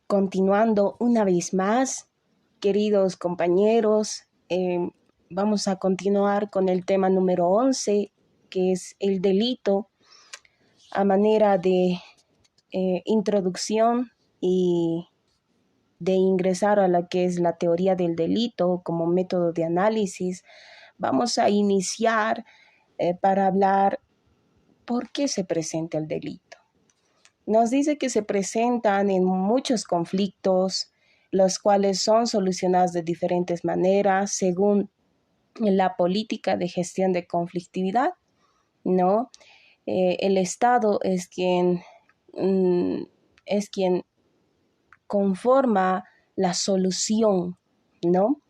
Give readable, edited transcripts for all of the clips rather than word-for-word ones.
Continuando una vez más, queridos compañeros, vamos a continuar con el tema número 11, que es el delito, a manera de introducción y de ingresar a lo que es la teoría del delito como método de análisis. Vamos a iniciar para hablar por qué se presenta el delito. Nos dice que se presentan en muchos conflictos, los cuales son solucionados de diferentes maneras según la política de gestión de conflictividad, ¿no? El Estado es quien conforma la solución, ¿no?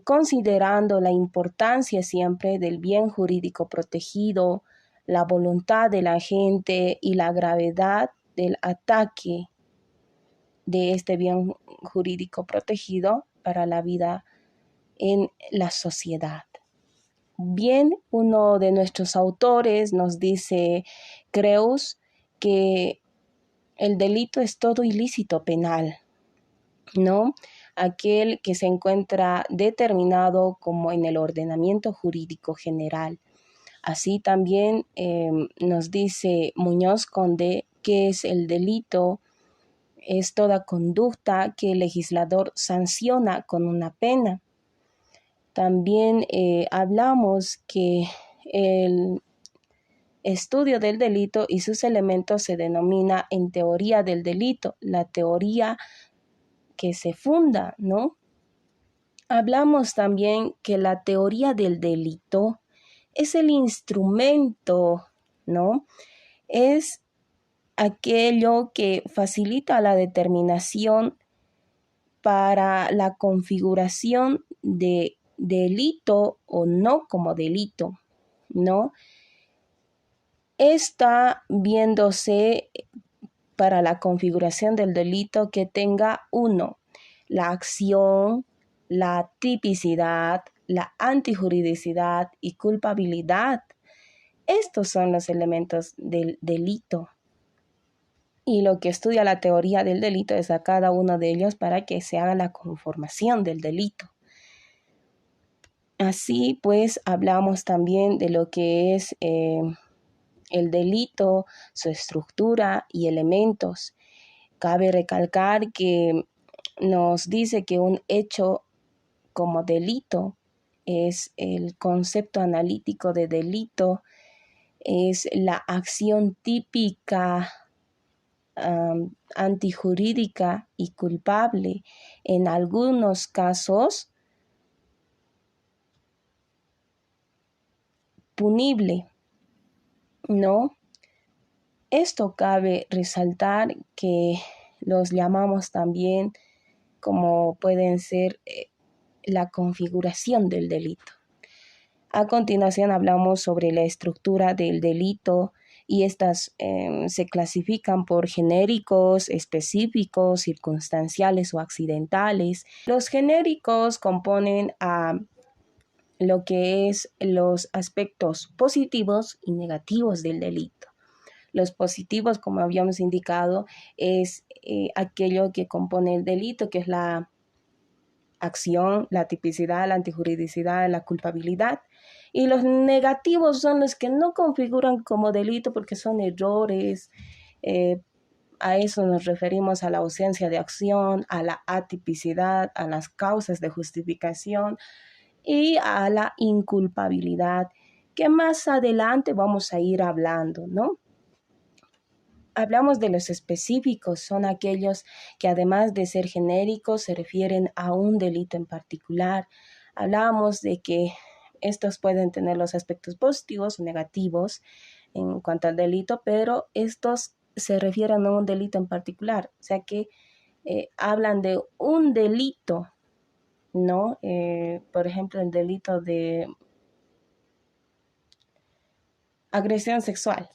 Considerando la importancia siempre del bien jurídico protegido, la voluntad de la gente y la gravedad del ataque de este bien jurídico protegido para la vida en la sociedad. Bien, uno de nuestros autores nos dice, Creus, que el delito es todo ilícito penal, ¿no? Aquel que se encuentra determinado como en el ordenamiento jurídico general. Así también nos dice Muñoz Conde que es el delito, es toda conducta que el legislador sanciona con una pena. También hablamos que el estudio del delito y sus elementos se denomina en teoría del delito, la teoría que se funda, ¿no? Hablamos también que la teoría del delito es el instrumento, ¿no? Es aquello que facilita la determinación para la configuración de delito o no como delito, ¿no? Está viéndose para la configuración del delito que tenga la acción, la tipicidad, la antijuridicidad y culpabilidad. Estos son los elementos del delito. Y lo que estudia la teoría del delito es a cada uno de ellos para que se haga la conformación del delito. Así pues, hablamos también de lo que es el delito, su estructura y elementos. Cabe recalcar que nos dice que un hecho como delito es el concepto analítico de delito, es la acción típica, antijurídica y culpable, en algunos casos punible, ¿no? Esto cabe resaltar que los llamamos también como pueden ser la configuración del delito. A continuación hablamos sobre la estructura del delito y estas se clasifican por genéricos, específicos, circunstanciales o accidentales. Los genéricos componen a lo que es los aspectos positivos y negativos del delito. Los positivos, como habíamos indicado, es aquello que compone el delito, que es la acción, la tipicidad, la antijuridicidad, la culpabilidad. Y los negativos son los que no configuran como delito porque son errores. A eso nos referimos a la ausencia de acción, a la atipicidad, a las causas de justificación y a la inculpabilidad, que más adelante vamos a ir hablando, ¿no? Hablamos de los específicos, son aquellos que además de ser genéricos se refieren a un delito en particular. Hablamos de que estos pueden tener los aspectos positivos o negativos en cuanto al delito, pero estos se refieren a un delito en particular, o sea que hablan de un delito, ¿no? Por ejemplo, el delito de agresión sexual,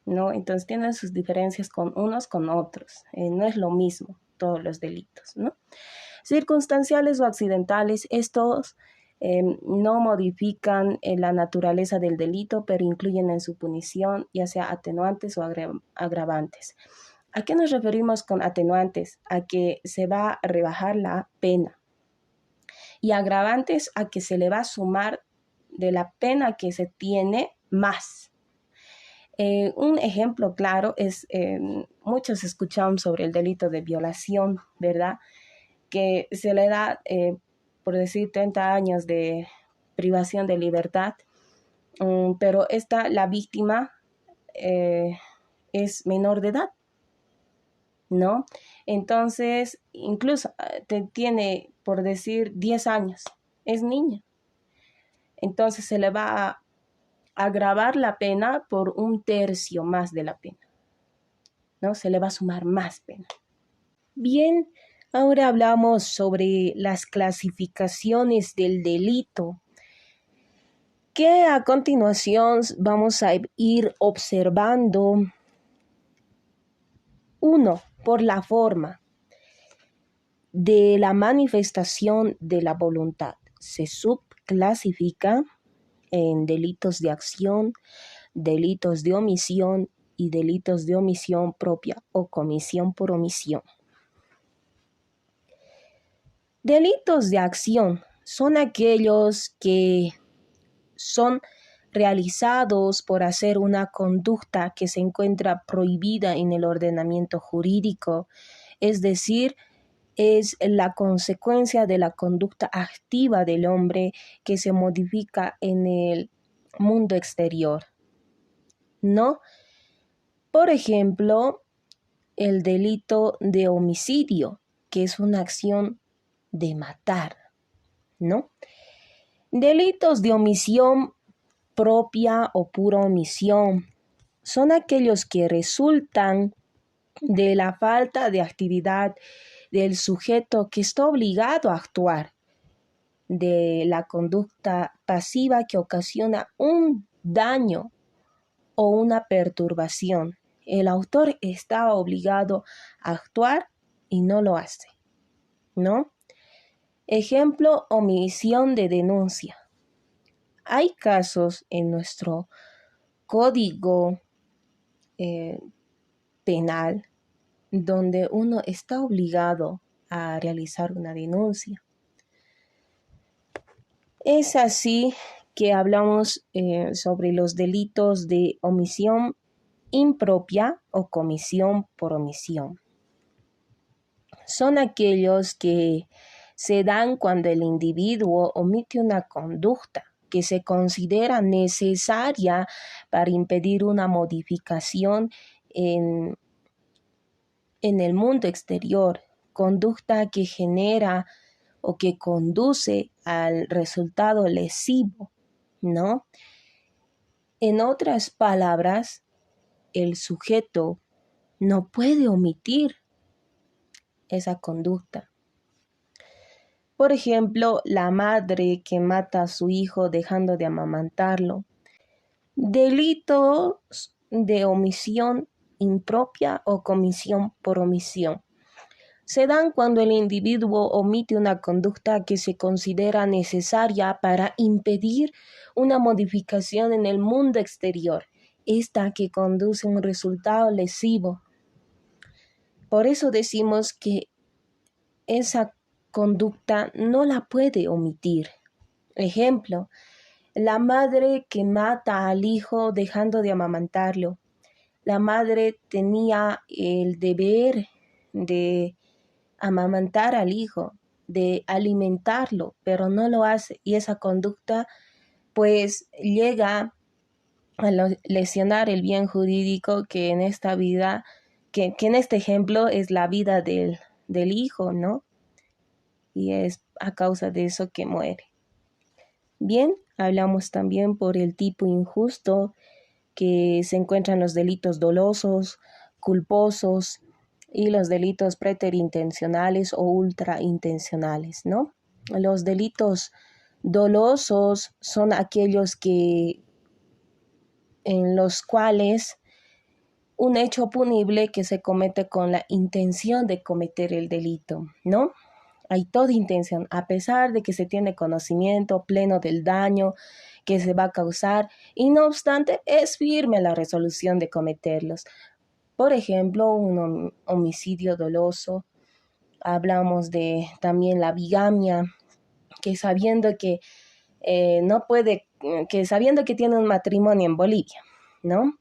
¿no? Entonces tienen sus diferencias con unos con otros. No es lo mismo todos los delitos, ¿no? Circunstanciales o accidentales, estos no modifican la naturaleza del delito, pero incluyen en su punición ya sea atenuantes o agravantes. ¿A qué nos referimos con atenuantes? A que se va a rebajar la pena. Y agravantes a que se le va a sumar de la pena que se tiene más. Un ejemplo claro es, muchos escucharon sobre el delito de violación, ¿verdad? Que se le da, por decir, 30 años de privación de libertad, pero la víctima es menor de edad, ¿no? Entonces, incluso tiene, por decir, 10 años, es niña. Entonces se le va a agravar la pena por 1/3 más de la pena, ¿no? Se le va a sumar más pena. Bien, ahora hablamos sobre las clasificaciones del delito, que a continuación vamos a ir observando. 1. Por la forma de la manifestación de la voluntad. Se subclasifica en delitos de acción, delitos de omisión y delitos de omisión propia o comisión por omisión. Delitos de acción son aquellos que son realizados por hacer una conducta que se encuentra prohibida en el ordenamiento jurídico, es decir, es la consecuencia de la conducta activa del hombre que se modifica en el mundo exterior, ¿no? Por ejemplo, el delito de homicidio, que es una acción de matar, ¿no? Delitos de omisión propia o pura omisión son aquellos que resultan de la falta de actividad del sujeto que está obligado a actuar, de la conducta pasiva que ocasiona un daño o una perturbación. El autor está obligado a actuar y no lo hace, ¿no? Ejemplo, omisión de denuncia. Hay casos en nuestro código penal donde uno está obligado a realizar una denuncia. Es así que hablamos sobre los delitos de omisión impropia o comisión por omisión. Son aquellos que se dan cuando el individuo omite una conducta que se considera necesaria para impedir una modificación en el mundo exterior, conducta que genera o que conduce al resultado lesivo, ¿no? En otras palabras, el sujeto no puede omitir esa conducta. Por ejemplo, la madre que mata a su hijo dejando de amamantarlo. Delitos de omisión impropia o comisión por omisión se dan cuando el individuo omite una conducta que se considera necesaria para impedir una modificación en el mundo exterior, esta que conduce a un resultado lesivo. Por eso decimos que esa conducta no la puede omitir. Ejemplo, la madre que mata al hijo dejando de amamantarlo. La madre tenía el deber de amamantar al hijo, de alimentarlo, pero no lo hace. Y esa conducta pues llega a lesionar el bien jurídico que en esta vida, que en este ejemplo es la vida del hijo, ¿no? Y es a causa de eso que muere. Bien, hablamos también por el tipo injusto que se encuentran los delitos dolosos, culposos y los delitos preterintencionales o ultraintencionales, ¿no? Los delitos dolosos son aquellos en los cuales un hecho punible que se comete con la intención de cometer el delito, ¿no? Hay toda intención, a pesar de que se tiene conocimiento pleno del daño que se va a causar, y no obstante es firme la resolución de cometerlos. Por ejemplo, un homicidio doloso. Hablamos de también la bigamia, que sabiendo que no puede, que sabiendo que tiene un matrimonio en Bolivia, ¿no?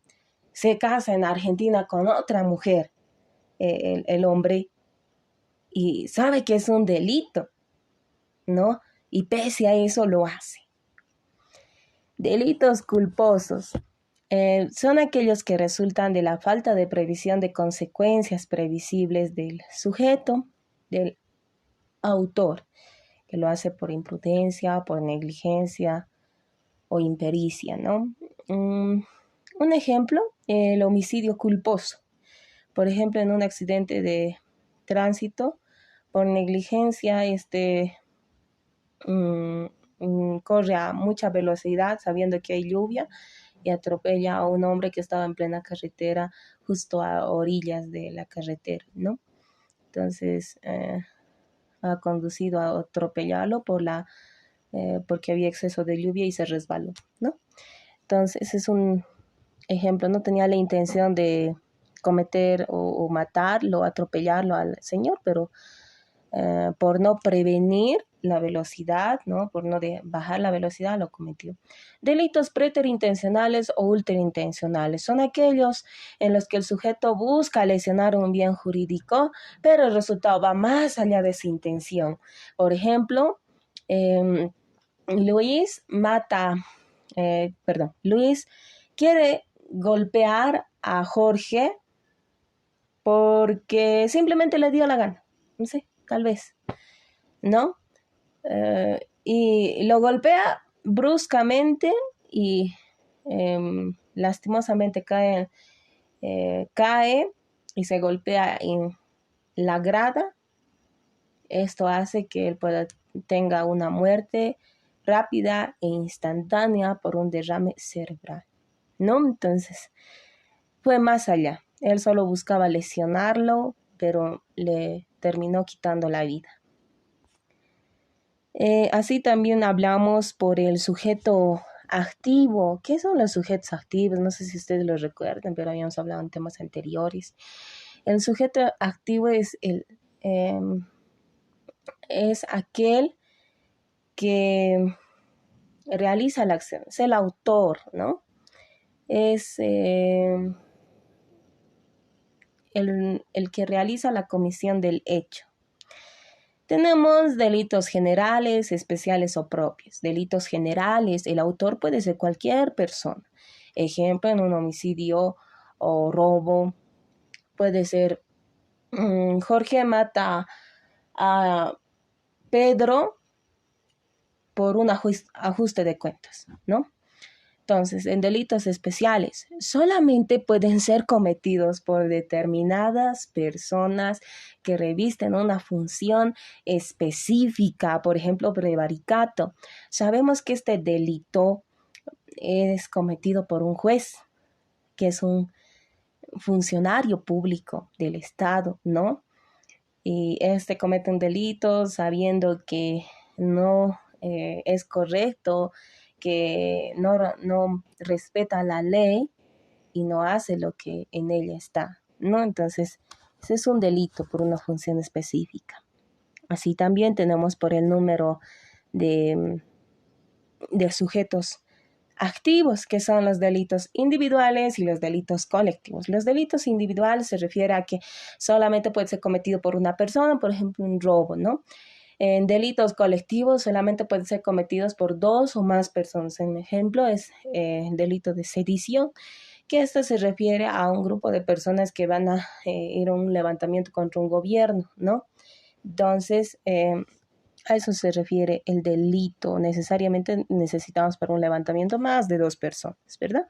Se casa en Argentina con otra mujer, el hombre, y sabe que es un delito, ¿no? Y pese a eso lo hace. Delitos culposos. Son aquellos que resultan de la falta de previsión de consecuencias previsibles del sujeto, del autor, que lo hace por imprudencia, por negligencia o impericia, ¿no? Un ejemplo, el homicidio culposo. Por ejemplo, en un accidente de tránsito, por negligencia, corre a mucha velocidad sabiendo que hay lluvia y atropella a un hombre que estaba en plena carretera, justo a orillas de la carretera, ¿no? Entonces, ha conducido a atropellarlo porque había exceso de lluvia y se resbaló, ¿no? Entonces, es un ejemplo, no tenía la intención de cometer o matarlo, atropellarlo al señor, pero por no prevenir la velocidad, ¿no? Por no bajar la velocidad, lo cometió. Delitos preterintencionales o ultraintencionales son aquellos en los que el sujeto busca lesionar un bien jurídico, pero el resultado va más allá de su intención. Por ejemplo, Luis quiere golpear a Jorge porque simplemente le dio la gana, no sé, tal vez, ¿no? Y lo golpea bruscamente y lastimosamente cae y se golpea en la grada. Esto hace que él tenga una muerte rápida e instantánea por un derrame cerebral, ¿no? Entonces, fue más allá. Él solo buscaba lesionarlo, pero le terminó quitando la vida. Así también hablamos por el sujeto activo. ¿Qué son los sujetos activos? No sé si ustedes lo recuerdan, pero habíamos hablado en temas anteriores. El sujeto activo es aquel que realiza la acción, es el autor, ¿no? Es el que realiza la comisión del hecho. Tenemos delitos generales, especiales o propios. Delitos generales, el autor puede ser cualquier persona. Ejemplo, en un homicidio o robo, puede ser Jorge mata a Pedro por un ajuste de cuentas, ¿no? Entonces, en delitos especiales, solamente pueden ser cometidos por determinadas personas que revisten una función específica, por ejemplo, prevaricato. Sabemos que este delito es cometido por un juez, que es un funcionario público del Estado, ¿no? Y comete un delito sabiendo que no es correcto, que no respeta la ley y no hace lo que en ella está, ¿no? Entonces, ese es un delito por una función específica. Así también tenemos por el número de sujetos activos, que son los delitos individuales y los delitos colectivos. Los delitos individuales se refiere a que solamente puede ser cometido por una persona, por ejemplo, un robo, ¿no? En delitos colectivos solamente pueden ser cometidos por dos o más personas. Un ejemplo es el delito de sedición, que esto se refiere a un grupo de personas que van a ir a un levantamiento contra un gobierno, ¿no? Entonces, a eso se refiere el delito. Necesariamente necesitamos para un levantamiento más de dos personas, ¿verdad?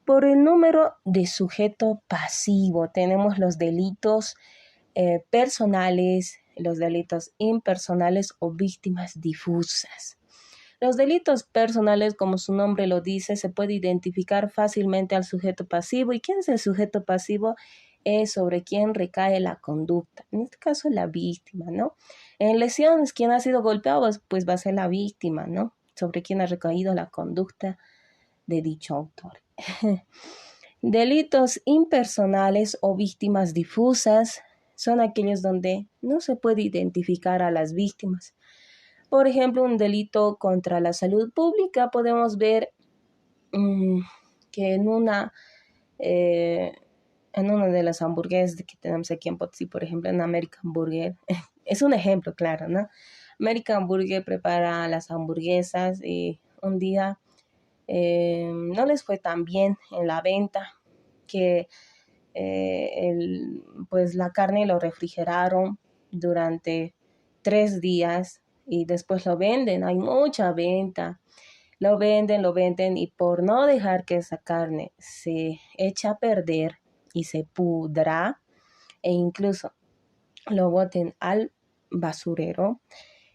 Por el número de sujeto pasivo tenemos los delitos personales, los delitos impersonales o víctimas difusas. Los delitos personales, como su nombre lo dice, se puede identificar fácilmente al sujeto pasivo. ¿Y quién es el sujeto pasivo? Es sobre quien recae la conducta. En este caso, la víctima, ¿no? En lesiones, quien ha sido golpeado, pues va a ser la víctima, ¿no? Sobre quien ha recaído la conducta de dicho autor. Delitos impersonales o víctimas difusas son aquellos donde no se puede identificar a las víctimas. Por ejemplo, un delito contra la salud pública, podemos ver que en una de las hamburguesas que tenemos aquí en Potosí, por ejemplo, en American Burger, es un ejemplo claro, ¿no? American Burger prepara las hamburguesas y un día no les fue tan bien en la venta que pues la carne lo refrigeraron durante 3 días y después lo venden. Hay mucha venta. Lo venden y por no dejar que esa carne se eche a perder y se pudra e incluso lo boten al basurero,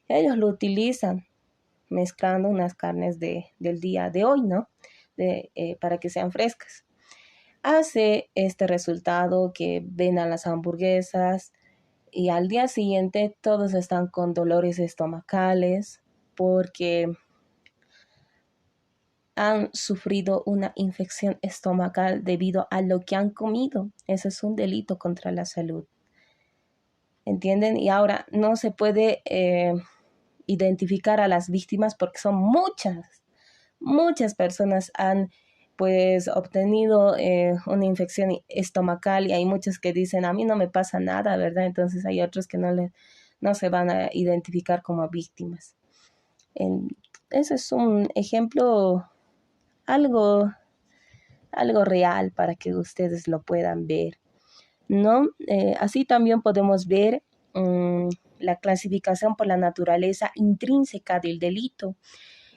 ellos lo utilizan mezclando unas carnes del día de hoy, ¿no? Para que sean frescas. Hace este resultado que ven a las hamburguesas y al día siguiente todos están con dolores estomacales porque han sufrido una infección estomacal debido a lo que han comido. Ese es un delito contra la salud. ¿Entienden? Y ahora no se puede identificar a las víctimas porque son muchas personas han pues obtenido una infección estomacal y hay muchos que dicen a mí no me pasa nada, ¿verdad? Entonces hay otros que no se van a identificar como víctimas. Ese es un ejemplo algo real para que ustedes lo puedan ver, ¿no? Así también podemos ver la clasificación por la naturaleza intrínseca del delito.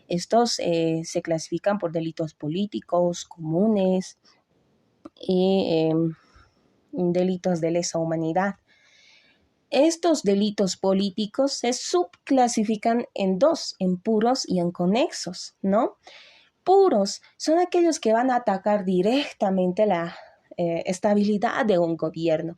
Estos se clasifican por delitos políticos, comunes y delitos de lesa humanidad. Estos delitos políticos se subclasifican en dos, en puros y en conexos, ¿no? Puros son aquellos que van a atacar directamente la estabilidad de un gobierno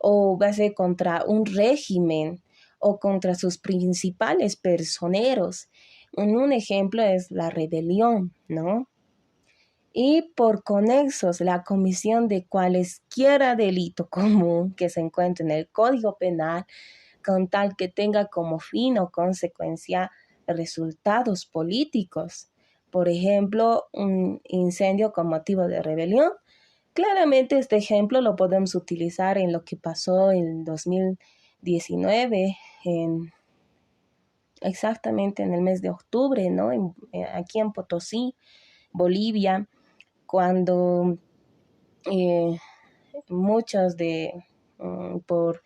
o va a ser contra un régimen o contra sus principales personeros. Un ejemplo es la rebelión, ¿no? Y por conexos, la comisión de cualesquiera delito común que se encuentre en el Código Penal, con tal que tenga como fin o consecuencia resultados políticos. Por ejemplo, un incendio con motivo de rebelión. Claramente este ejemplo lo podemos utilizar en lo que pasó en 2019, exactamente en el mes de octubre, ¿no? Aquí en Potosí, Bolivia, cuando muchos por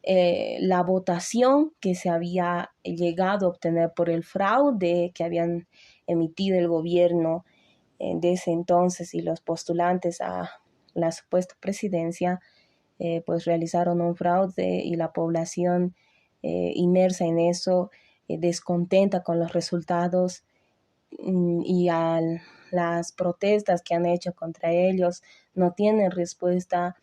la votación que se había llegado a obtener por el fraude que habían emitido el gobierno de ese entonces y los postulantes a la supuesta presidencia, pues realizaron un fraude y la población inmersa en eso, descontenta con los resultados y las protestas que han hecho contra ellos no tienen respuesta.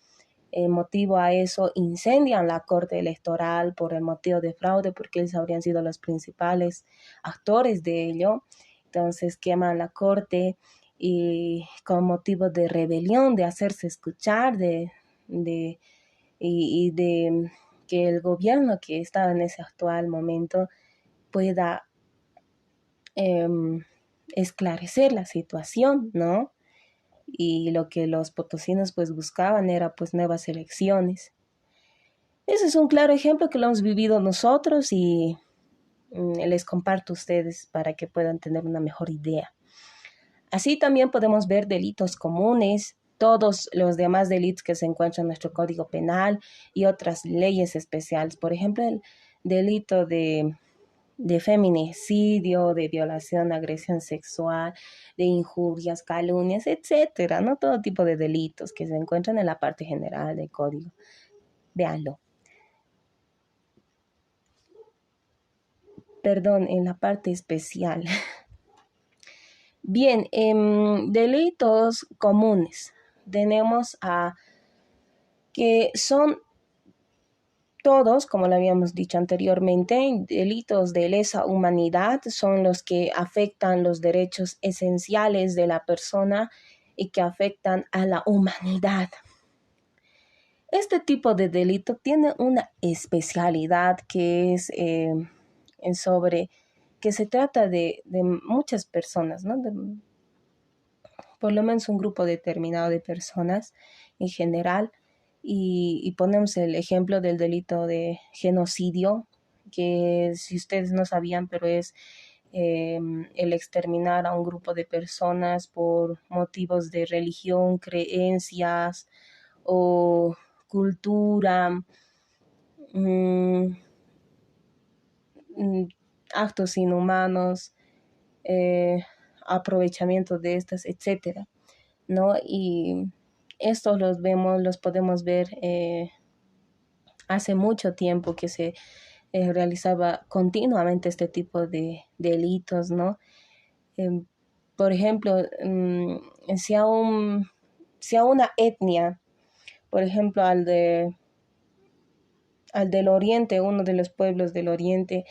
Motivo a eso, incendian la corte electoral por el motivo de fraude, porque ellos habrían sido los principales actores de ello. Entonces queman la corte y con motivo de rebelión, de hacerse escuchar, y de que el gobierno que estaba en ese actual momento pueda esclarecer la situación, ¿no? Y lo que los potosinos pues buscaban era pues nuevas elecciones. Ese es un claro ejemplo que lo hemos vivido nosotros y les comparto a ustedes para que puedan tener una mejor idea. Así también podemos ver delitos comunes, todos los demás delitos que se encuentran en nuestro Código Penal y otras leyes especiales. Por ejemplo, el delito de feminicidio, de violación, agresión sexual, de injurias, calumnias, etcétera, ¿no? Todo tipo de delitos que se encuentran en la parte general del código. Véanlo. Perdón, en la parte especial. Bien, delitos comunes. Tenemos que son todos, como lo habíamos dicho anteriormente, delitos de lesa humanidad son los que afectan los derechos esenciales de la persona y que afectan a la humanidad. Este tipo de delito tiene una especialidad que es sobre que se trata de muchas personas, ¿no? Por lo menos un grupo determinado de personas en general. Y ponemos el ejemplo del delito de genocidio, que si ustedes no sabían, pero es el exterminar a un grupo de personas por motivos de religión, creencias o cultura, mm, mm, actos inhumanos, eh, aprovechamiento de estas, etcétera, ¿no? Y estos los podemos ver hace mucho tiempo que se realizaba continuamente este tipo de delitos, ¿no? Em, por ejemplo, si a una etnia, por ejemplo, al del oriente, uno de los pueblos del oriente,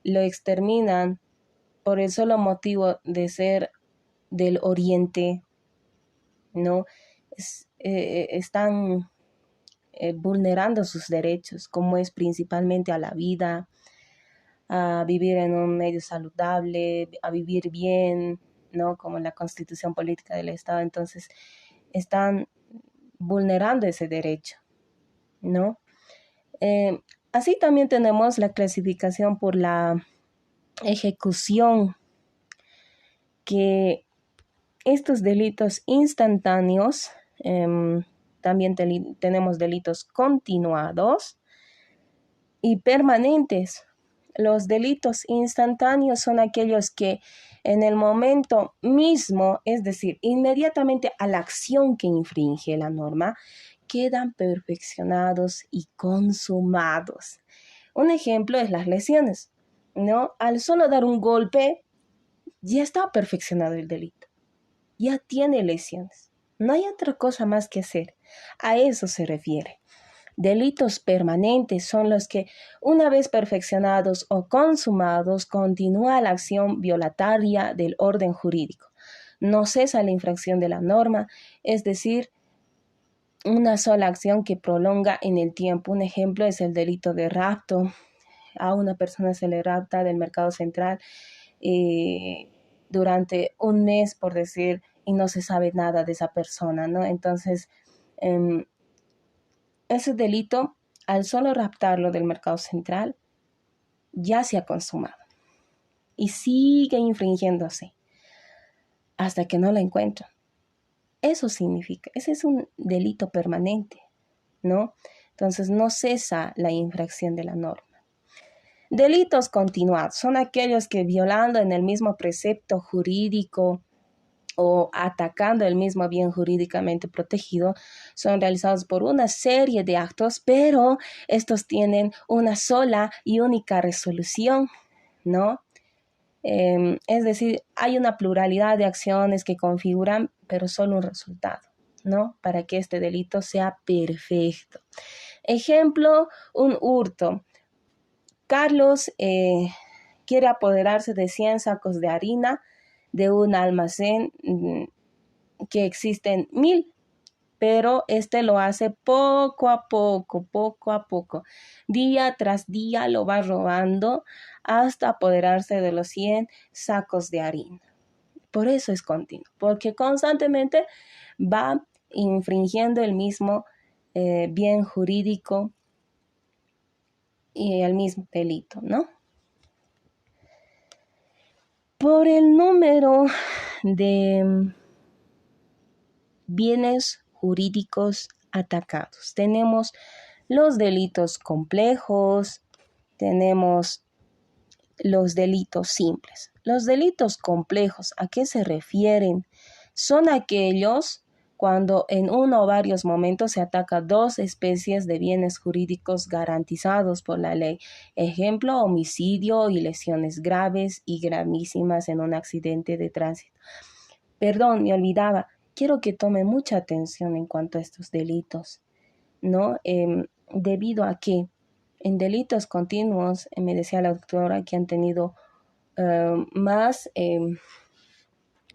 lo exterminan por el solo motivo de ser del oriente, ¿no? Están vulnerando sus derechos, como es principalmente a la vida, a vivir en un medio saludable, a vivir bien, ¿no? Como la constitución política del Estado. Entonces, están vulnerando ese derecho, ¿no? Eh, Así también tenemos la clasificación por la ejecución, que estos delitos instantáneos, también tenemos delitos continuados y permanentes. Los delitos instantáneos son aquellos que en el momento mismo, es decir, inmediatamente a la acción que infringe la norma, quedan perfeccionados y consumados. Un ejemplo es las lesiones, ¿no? Al solo dar un golpe, ya está perfeccionado el delito, ya tiene lesiones. No hay otra cosa más que hacer. A eso se refiere. Delitos permanentes son los que, una vez perfeccionados o consumados, continúa la acción violatoria del orden jurídico. No cesa la infracción de la norma, es decir, una sola acción que prolonga en el tiempo. Un ejemplo es el delito de rapto. A una persona se le rapta del mercado central durante un mes, por decir, y no se sabe nada de esa persona, ¿no? Entonces, ese delito, al solo raptarlo del mercado central, ya se ha consumado y sigue infringiéndose hasta que no la encuentran. Eso significa, ese es un delito permanente, ¿no? Entonces no cesa la infracción de la norma. Delitos continuados son aquellos que, violando en el mismo precepto jurídico o atacando el mismo bien jurídicamente protegido, son realizados por una serie de actos, pero estos tienen una sola y única resolución, ¿no? Es decir, hay una pluralidad de acciones que configuran, pero solo un resultado, ¿no? Para que este delito sea perfecto. Ejemplo, un hurto. Carlos quiere apoderarse de 100 sacos de harina de un almacén que existen 1000, pero este lo hace poco a poco, día tras día lo va robando hasta apoderarse de los 100 sacos de harina. Por eso es continuo, porque constantemente va infringiendo el mismo bien jurídico y el mismo delito, ¿no? Por el número de bienes jurídicos atacados, tenemos los delitos complejos, tenemos los delitos simples. Los delitos complejos, ¿a qué se refieren? Son aquellos cuando en uno o varios momentos se ataca dos especies de bienes jurídicos garantizados por la ley. Ejemplo, homicidio y lesiones graves y gravísimas en un accidente de tránsito. Perdón, me olvidaba. Quiero que tome mucha atención en cuanto a estos delitos, ¿no? Debido a que en delitos continuos, me decía la doctora, que han tenido más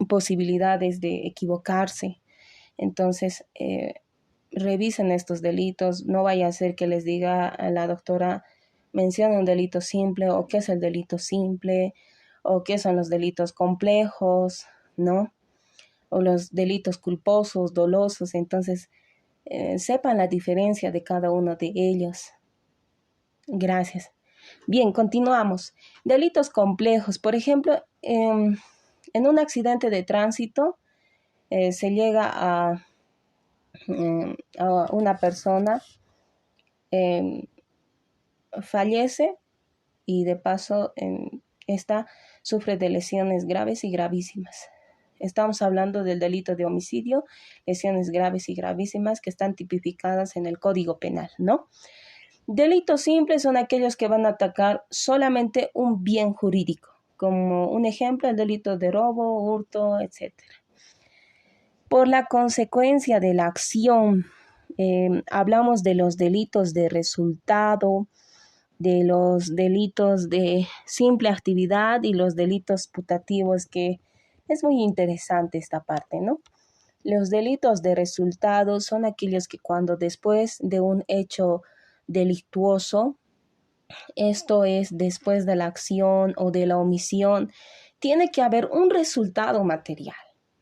posibilidades de equivocarse. Entonces, revisen estos delitos. No vaya a ser que les diga a la doctora, mencione un delito simple, o qué es el delito simple, o qué son los delitos complejos, ¿no? O los delitos culposos, dolosos. Entonces, sepan la diferencia de cada uno de ellos. Gracias. Bien, continuamos. Delitos complejos. Por ejemplo, en un accidente de tránsito se llega a una persona, fallece y de paso esta sufre de lesiones graves y gravísimas. Estamos hablando del delito de homicidio, lesiones graves y gravísimas que están tipificadas en el Código Penal, ¿no? Delitos simples son aquellos que van a atacar solamente un bien jurídico, como un ejemplo, el delito de robo, hurto, etc. Por la consecuencia de la acción, hablamos de los delitos de resultado, de los delitos de simple actividad y los delitos putativos, que es muy interesante esta parte, ¿no? Los delitos de resultado son aquellos que cuando después de un hecho delictuoso, esto es después de la acción o de la omisión, tiene que haber un resultado material,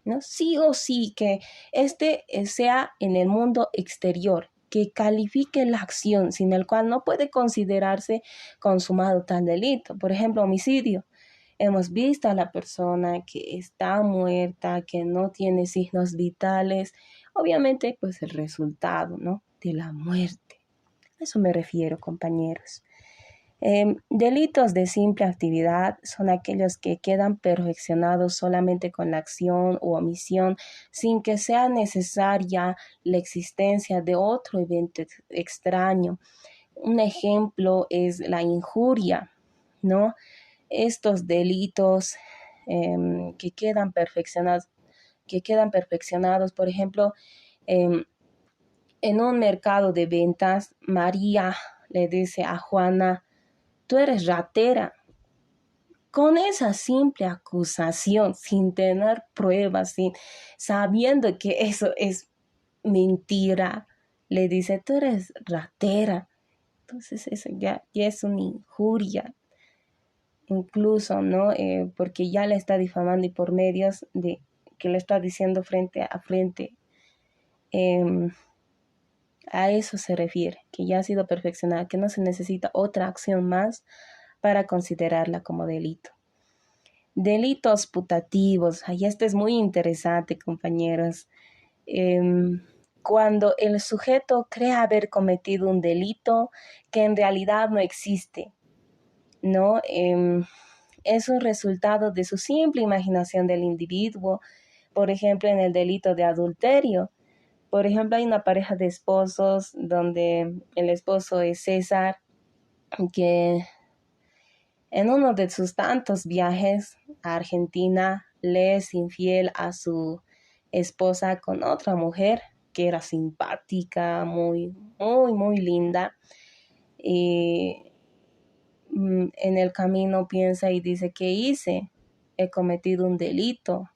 ¿no? Sí o sí que sea en el mundo exterior, que califique la acción, sin el cual no puede considerarse consumado tal delito. Por ejemplo, homicidio. Hemos visto a la persona que está muerta, que no tiene signos vitales. Obviamente, pues el resultado, ¿no?, de la muerte. A eso me refiero, compañeros. Delitos de simple actividad son aquellos que quedan perfeccionados solamente con la acción u omisión, sin que sea necesaria la existencia de otro evento extraño. Un ejemplo es la injuria, ¿no? Estos delitos que quedan perfeccionados, por ejemplo, en un mercado de ventas, María le dice a Juana: tú eres ratera. Con esa simple acusación, sin tener pruebas, sabiendo que eso es mentira, le dice: tú eres ratera. Entonces eso ya es una injuria, incluso, ¿no? Porque ya le está difamando, y por medios de que le está diciendo frente a frente. A eso se refiere, que ya ha sido perfeccionada, que no se necesita otra acción más para considerarla como delito. Delitos putativos. Ay, este es muy interesante, compañeros. Cuando el sujeto cree haber cometido un delito que en realidad no existe, ¿no? Es un resultado de su simple imaginación del individuo. Por ejemplo, en el delito de adulterio. Por ejemplo, hay una pareja de esposos donde el esposo es César, que en uno de sus tantos viajes a Argentina le es infiel a su esposa con otra mujer que era simpática, muy, muy, muy linda. Y en el camino piensa y dice: ¿qué hice? He cometido un delito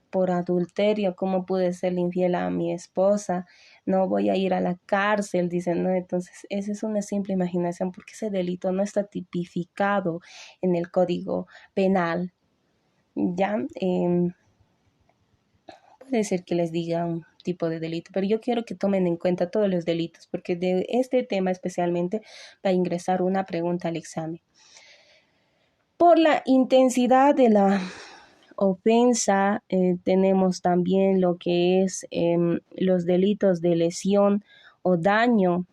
por adulterio. ¿Cómo pude ser infiel a mi esposa? No voy a ir a la cárcel, dicen, ¿no? Entonces, esa es una simple imaginación, porque ese delito no está tipificado en el Código Penal. Ya, puede ser que les diga un tipo de delito, pero yo quiero que tomen en cuenta todos los delitos, porque de este tema especialmente va a ingresar una pregunta al examen. Por la intensidad de la ofensa, tenemos también lo que es los delitos de lesión o daño,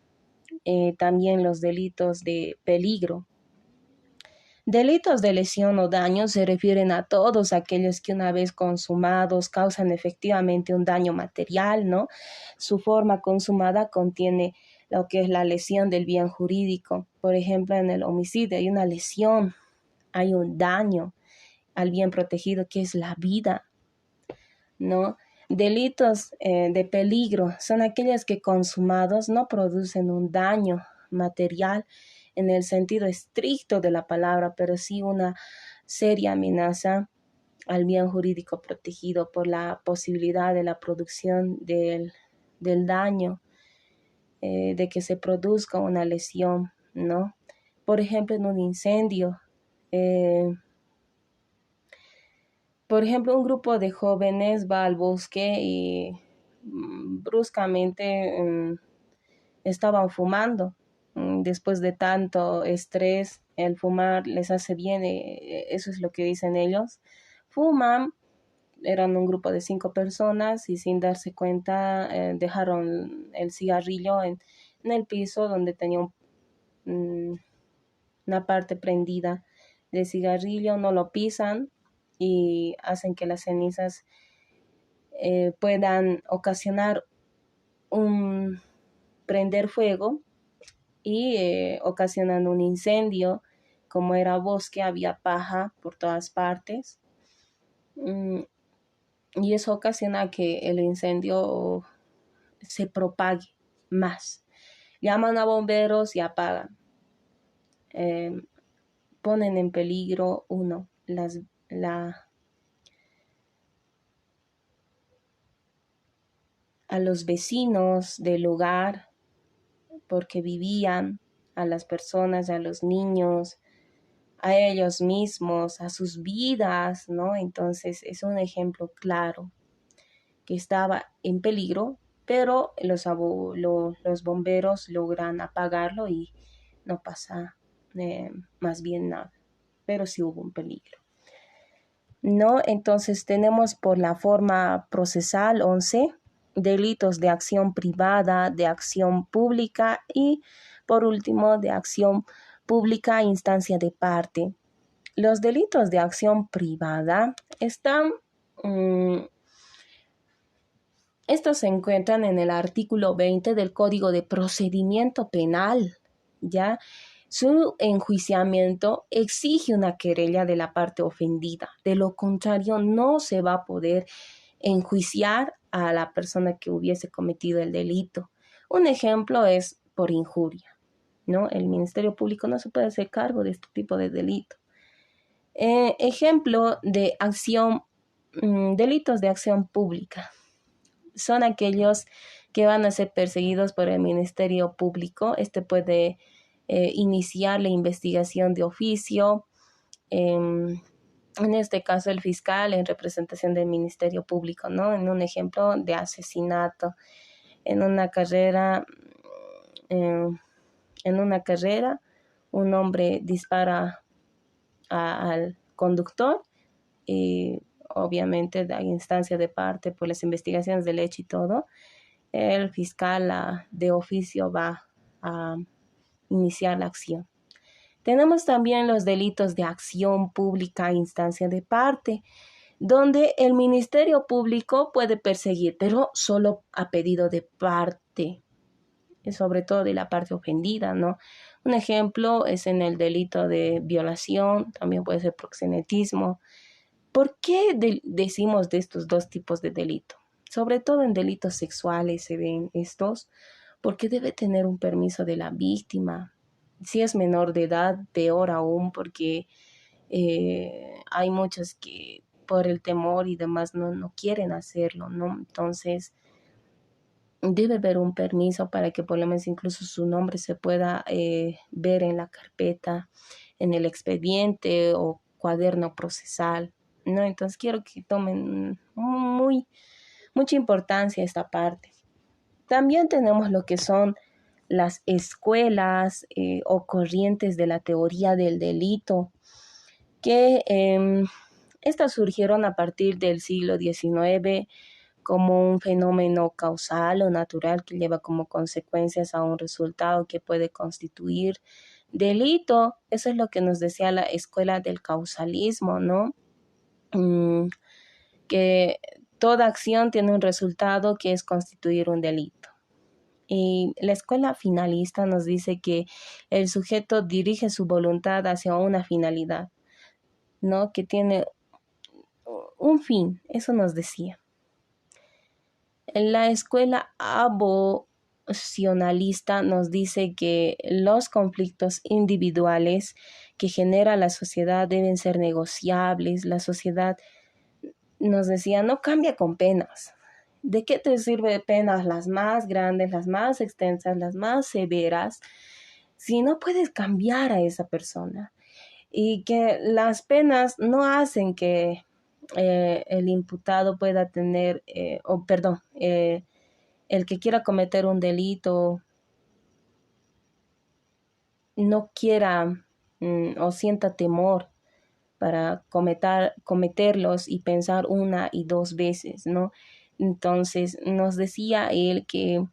también los delitos de peligro. Delitos de lesión o daño se refieren a todos aquellos que una vez consumados causan efectivamente un daño material, ¿no? Su forma consumada contiene lo que es la lesión del bien jurídico. Por ejemplo, en el homicidio hay una lesión, hay un daño al bien protegido, que es la vida, ¿no? Delitos de peligro son aquellos que consumados no producen un daño material en el sentido estricto de la palabra, pero sí una seria amenaza al bien jurídico protegido por la posibilidad de la producción del daño, de que se produzca una lesión, ¿no? Por ejemplo, en un incendio. Por ejemplo, un grupo de jóvenes va al bosque y bruscamente estaban fumando. Después de tanto estrés, el fumar les hace bien, eso es lo que dicen ellos. Fuman, eran un grupo de 5 personas y sin darse cuenta dejaron el cigarrillo en el piso donde tenía una parte prendida de cigarrillo, no lo pisan y hacen que las cenizas puedan ocasionar un prender fuego y ocasionan un incendio. Como era bosque, había paja por todas partes. Y eso ocasiona que el incendio se propague más. Llaman a bomberos y apagan. Ponen en peligro, a los vecinos del lugar, porque vivían, a las personas, a los niños, a ellos mismos, a sus vidas, ¿no? Entonces es un ejemplo claro que estaba en peligro, pero los bomberos logran apagarlo y no pasa más bien nada, pero sí hubo un peligro, ¿no? Entonces tenemos por la forma procesal 11 delitos de acción privada, de acción pública y por último de acción pública a instancia de parte. Los delitos de acción privada estos se encuentran en el artículo 20 del Código de Procedimiento Penal, ¿ya? Su enjuiciamiento exige una querella de la parte ofendida. De lo contrario, no se va a poder enjuiciar a la persona que hubiese cometido el delito. Un ejemplo es por injuria, ¿no? El Ministerio Público no se puede hacer cargo de este tipo de delito. Ejemplo de delitos de acción pública. Son aquellos que van a ser perseguidos por el Ministerio Público. Este puede iniciar la investigación de oficio. En este caso, el fiscal en representación del Ministerio Público, ¿no? En un ejemplo de asesinato. En una carrera, un hombre dispara al conductor y obviamente da instancia de parte por las investigaciones del hecho y todo. El fiscal de oficio va a iniciar la acción. Tenemos también los delitos de acción pública a instancia de parte, donde el Ministerio Público puede perseguir, pero solo a pedido de parte, sobre todo de la parte ofendida, ¿no? Un ejemplo es en el delito de violación, también puede ser proxenetismo. ¿Por qué decimos de estos dos tipos de delito? Sobre todo en delitos sexuales se ven estos, porque debe tener un permiso de la víctima. Si es menor de edad, peor aún, porque hay muchos que por el temor y demás no quieren hacerlo, ¿no? Entonces, debe haber un permiso para que por lo menos incluso su nombre se pueda ver en la carpeta, en el expediente o cuaderno procesal, ¿no? Entonces quiero que tomen mucha importancia esta parte. También tenemos lo que son las escuelas o corrientes de la teoría del delito, que estas surgieron a partir del siglo XIX como un fenómeno causal o natural que lleva como consecuencias a un resultado que puede constituir delito. Eso es lo que nos decía la escuela del causalismo, ¿no? Que toda acción tiene un resultado que es constituir un delito. Y la escuela finalista nos dice que el sujeto dirige su voluntad hacia una finalidad, ¿no? Que tiene un fin, eso nos decía. La escuela abolicionalista nos dice que los conflictos individuales que genera la sociedad deben ser negociables. La sociedad nos decía, no cambia con penas. ¿De qué te sirve penas las más grandes, las más extensas, las más severas, si no puedes cambiar a esa persona? Y que las penas no hacen que el imputado pueda tener, el que quiera cometer un delito no quiera o sienta temor para cometerlos y pensar una y dos veces, ¿no? Entonces nos decía él que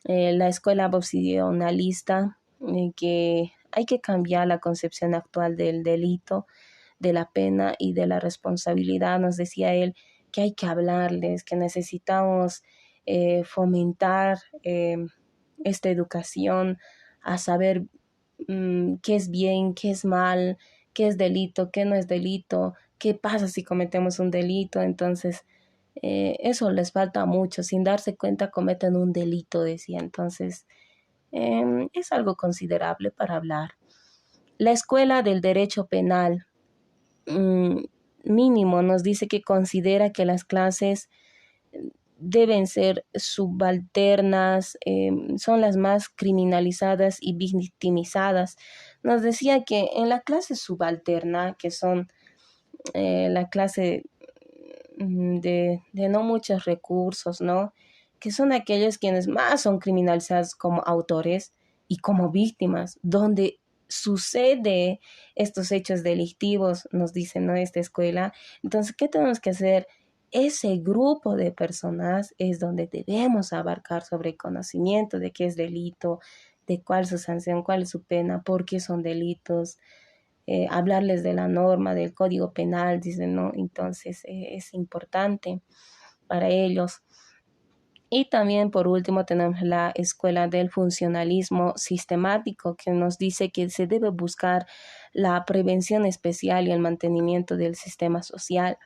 la escuela opcionalista, que hay que cambiar la concepción actual del delito, de la pena y de la responsabilidad. Nos decía él que hay que hablarles, que necesitamos fomentar esta educación a saber qué es bien, qué es mal, qué es delito, qué no es delito, qué pasa si cometemos un delito. Entonces, eso les falta mucho. Sin darse cuenta cometen un delito, decía. Entonces, es algo considerable para hablar. La escuela del derecho penal mm, mínimo nos dice que considera que las clases deben ser subalternas, son las más criminalizadas y victimizadas. Nos decía que en la clase subalterna, que son la clase de no muchos recursos, ¿no? Que son aquellos quienes más son criminalizados como autores y como víctimas, donde sucede estos hechos delictivos, nos dicen, ¿no? Esta escuela. Entonces, ¿qué tenemos que hacer? Ese grupo de personas es donde debemos abarcar sobre conocimiento de qué es delito, de cuál es su sanción, cuál es su pena, por qué son delitos, hablarles de la norma, del código penal, dicen, ¿no? Entonces es importante para ellos. Y también, por último, tenemos la escuela del funcionalismo sistemático, que nos dice que se debe buscar la prevención especial y el mantenimiento del sistema social,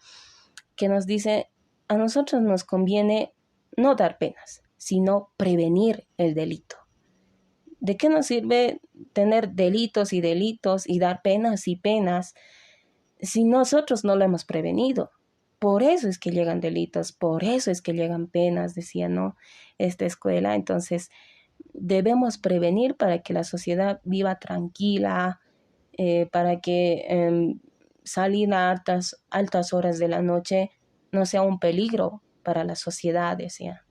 que nos dice, a nosotros nos conviene no dar penas, sino prevenir el delito. ¿De qué nos sirve tener delitos y dar penas y penas si nosotros no lo hemos prevenido? Por eso es que llegan delitos, por eso es que llegan penas, decía, ¿no? Esta escuela. Entonces, debemos prevenir para que la sociedad viva tranquila, para que salir a altas horas de la noche no sea un peligro para la sociedad, decía.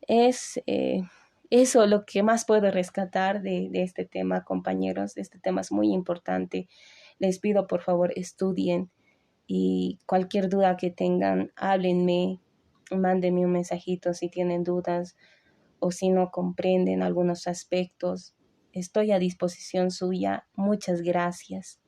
Es eso lo que más puedo rescatar de este tema, compañeros. Este tema es muy importante. Les pido, por favor, estudien y cualquier duda que tengan, háblenme, mándenme un mensajito si tienen dudas o si no comprenden algunos aspectos. Estoy a disposición suya. Muchas gracias.